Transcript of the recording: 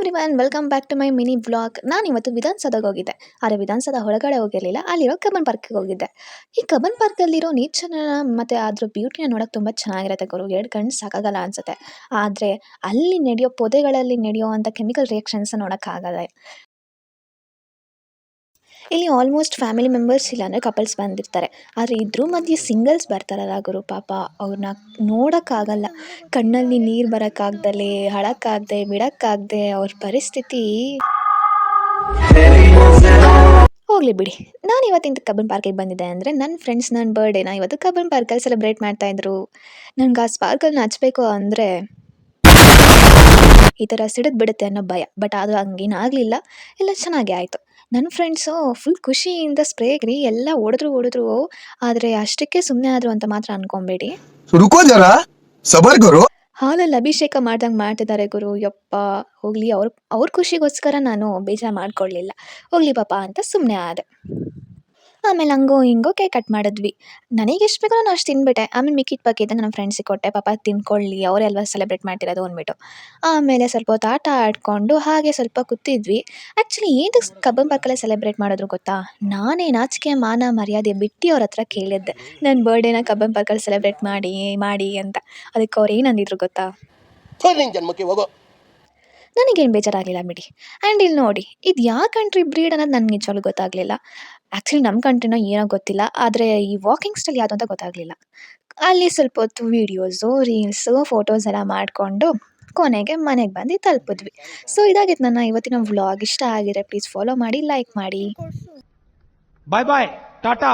Everyone welcome back to my mini vlog. ನಾನು ಇವತ್ತು ವಿಧಾನಸೌಧಕ್ಕೆ ಹೋಗಿದ್ದೆ. ಆದರೆ ವಿಧಾನಸೌಧ ಒಳಗಡೆ ಹೋಗಿರಲಿಲ್ಲ, ಅಲ್ಲಿರೋ ಕಬ್ಬನ್ ಪಾರ್ಕ್ಗೆ ಹೋಗಿದ್ದೆ. ಈ ಕಬ್ಬನ್ ಪಾರ್ಕಲ್ಲಿರೋ ನೇಚರ್ನ ಮತ್ತು ಅದ್ರ ಬ್ಯೂಟಿನ ನೋಡೋಕೆ ತುಂಬ ಚೆನ್ನಾಗಿರುತ್ತೆ ಗುರು. 2 ಕಣ್ಣು ಸಾಕಾಗಲ್ಲ ಅನಿಸುತ್ತೆ. ಆದರೆ ಅಲ್ಲಿ ನಡೆಯೋ ಪೊದೆಗಳಲ್ಲಿ ನಡೆಯುವಂಥ ಕೆಮಿಕಲ್ ರಿಯಾಕ್ಷನ್ಸ್ ನೋಡೋಕ್ಕಾಗಲ್ಲ. ಇಲ್ಲಿ ಆಲ್ಮೋಸ್ಟ್ ಫ್ಯಾಮಿಲಿ ಮೆಂಬರ್ಸ್ ಇಲ್ಲಾಂದರೆ ಕಪಲ್ಸ್ ಬಂದಿರ್ತಾರೆ. ಆದರೆ ಇದ್ರ ಮಧ್ಯೆ ಸಿಂಗಲ್ಸ್ ಬರ್ತಾರಲ್ಲ ಗುರು, ಪಾಪ ಅವ್ರನ್ನ ನೋಡೋಕ್ಕಾಗಲ್ಲ. ಕಣ್ಣಲ್ಲಿ ನೀರು ಬರೋಕ್ಕಾಗ್ದಲೇ, ಅಳಕ್ಕಾಗದೆ ಬಿಡೋಕ್ಕಾಗದೆ ಅವ್ರ ಪರಿಸ್ಥಿತಿ ಹೋಗಲಿ ಬಿಡಿ. ನಾನು ಇವತ್ತಿಂದ ಕಬ್ಬನ್ ಪಾರ್ಕಿಗೆ ಬಂದಿದ್ದೆ ಅಂದರೆ ನನ್ನ ಫ್ರೆಂಡ್ಸ್ ನನ್ನ ಬರ್ಡೇನ ಇವತ್ತು ಕಬ್ಬನ್ ಪಾರ್ಕಲ್ಲಿ ಸೆಲೆಬ್ರೇಟ್ ಮಾಡ್ತಾಯಿದ್ರು. ನನಗೆ ಆ ಸ್ಪಾರ್ಕಲ್ನ ಹಚ್ಬೇಕು ಅಂದರೆ ಈ ಥರ ಸಿಡಿದು ಬಿಡುತ್ತೆ ಅನ್ನೋ ಭಯ. ಬಟ್ ಅದು ಹಂಗೇನಾಗಲಿಲ್ಲ, ಎಲ್ಲ ಚೆನ್ನಾಗೇ ಆಯಿತು. ನನ್ನ ಫ್ರೆಂಡ್ಸು ಫುಲ್ ಖುಷಿಯಿಂದ ಸ್ಪ್ರೇಗ್ರಿ ಎಲ್ಲ ಹೊಡೆದ್ರು. ಆದರೆ ಅಷ್ಟಕ್ಕೆ ಸುಮ್ಮನೆ ಆದರು ಅಂತ ಮಾತ್ರ ಅನ್ಕೊಬೇಡಿ. ಹಾಲಲ್ಲಿ ಅಭಿಷೇಕ ಮಾಡ್ದಂಗೆ ಮಾಡ್ತಿದ್ದಾರೆ ಗುರು. ಯಪ್ಪ ಹೋಗಲಿ, ಅವ್ರ ಖುಷಿಗೋಸ್ಕರ ನಾನು ಬೇಜಾರು ಮಾಡ್ಕೊಳ್ಳಿಲ್ಲ. ಹೋಗಲಿ ಪಾಪ ಅಂತ ಸುಮ್ಮನೆ ಆದೆ. ಆಮೇಲೆ ಹಂಗೋ ಹಿಂಗೋ ಕೇಕ್ ಕಟ್ ಮಾಡಿದ್ವಿ. ನನಗೆ ಎಷ್ಟು ಬೇಕೋ ನಾನು ಅಷ್ಟು ತಿಂದ್ಬಿಟ್ಟೆ. ಆಮೇಲೆ ಮಿಕ್ಕಿದ ಬಾಕಿದ್ದ ನನ್ನ ಫ್ರೆಂಡ್ಸಿಗೆ ಕೊಟ್ಟೆ, ಪಾಪ ತಿನ್ಕೊಳ್ಳಿ, ಅವರೇ ಅಲ್ವಾ ಸೆಲೆಬ್ರೇಟ್ ಮಾಡ್ತಿರೋದು ಅಂದ್ಬಿಟ್ಟು. ಆಮೇಲೆ ಸ್ವಲ್ಪ ಹೊತ್ತು ಆಟ ಆಡಿಕೊಂಡು ಹಾಗೆ ಸ್ವಲ್ಪ ಕೂತಿದ್ವಿ. ಆ್ಯಕ್ಚುಲಿ ಏನಕ್ಕೆ ಕಬ್ಬನ್ ಪಾರ್ಕಲ್ಲೇ ಸೆಲೆಬ್ರೇಟ್ ಮಾಡಿದ್ರು ಗೊತ್ತಾ? ನಾನೇ ನಾಚಿಕೆ ಮಾನ ಮರ್ಯಾದೆ ಬಿಟ್ಟು ಅವ್ರ ಹತ್ರ ಕೇಳಿದ್ದೆ, ನನ್ನ ಬರ್ಡೇನ ಕಬ್ಬನ್ ಪಾರ್ಕಲ್ಲಿ ಸೆಲೆಬ್ರೇಟ್ ಮಾಡಿ ಅಂತ. ಅದಕ್ಕೆ ಅವ್ರು ಏನಂದಿದ್ರು ಗೊತ್ತಾ? ನನಗೇನು ಬೇಜಾರಾಗಲಿಲ್ಲ ಬಿಡಿ. ಆ್ಯಂಡ್ ಇಲ್ಲಿ ನೋಡಿ, ಇದು ಯಾವ ಕಂಟ್ರಿ ಬ್ರೀಡ್ ಅನ್ನೋದು ನನಗೆ ನಿಜವಾಗ್ಲೂ ಗೊತ್ತಾಗಲಿಲ್ಲ. ಆ್ಯಕ್ಚುಲಿ ನಮ್ಮ ಕಂಟ್ರಿನೋ ಏನೋ ಗೊತ್ತಿಲ್ಲ, ಆದರೆ ಈ ವಾಕಿಂಗ್ ಸ್ಟೈಲ್ ಯಾವುದು ಅಂತ ಗೊತ್ತಾಗಲಿಲ್ಲ. ಅಲ್ಲಿ ಸ್ವಲ್ಪ ಹೊತ್ತು ವೀಡಿಯೋಸು, ರೀಲ್ಸು, ಫೋಟೋಸ್ ಎಲ್ಲ ಮಾಡಿಕೊಂಡು ಕೊನೆಗೆ ಮನೆಗೆ ಬಂದು ತಲುಪಿದ್ವಿ. ಸೊ ಇದಾಗಿತ್ತು ನನ್ನ ಇವತ್ತಿನ ವ್ಲಾಗ್. ಇಷ್ಟ ಆಗಿದ್ರೆ ಪ್ಲೀಸ್ ಫಾಲೋ ಮಾಡಿ, ಲೈಕ್ ಮಾಡಿ. ಬಾಯ್ ಬಾಯ್, ಟಾಟಾ.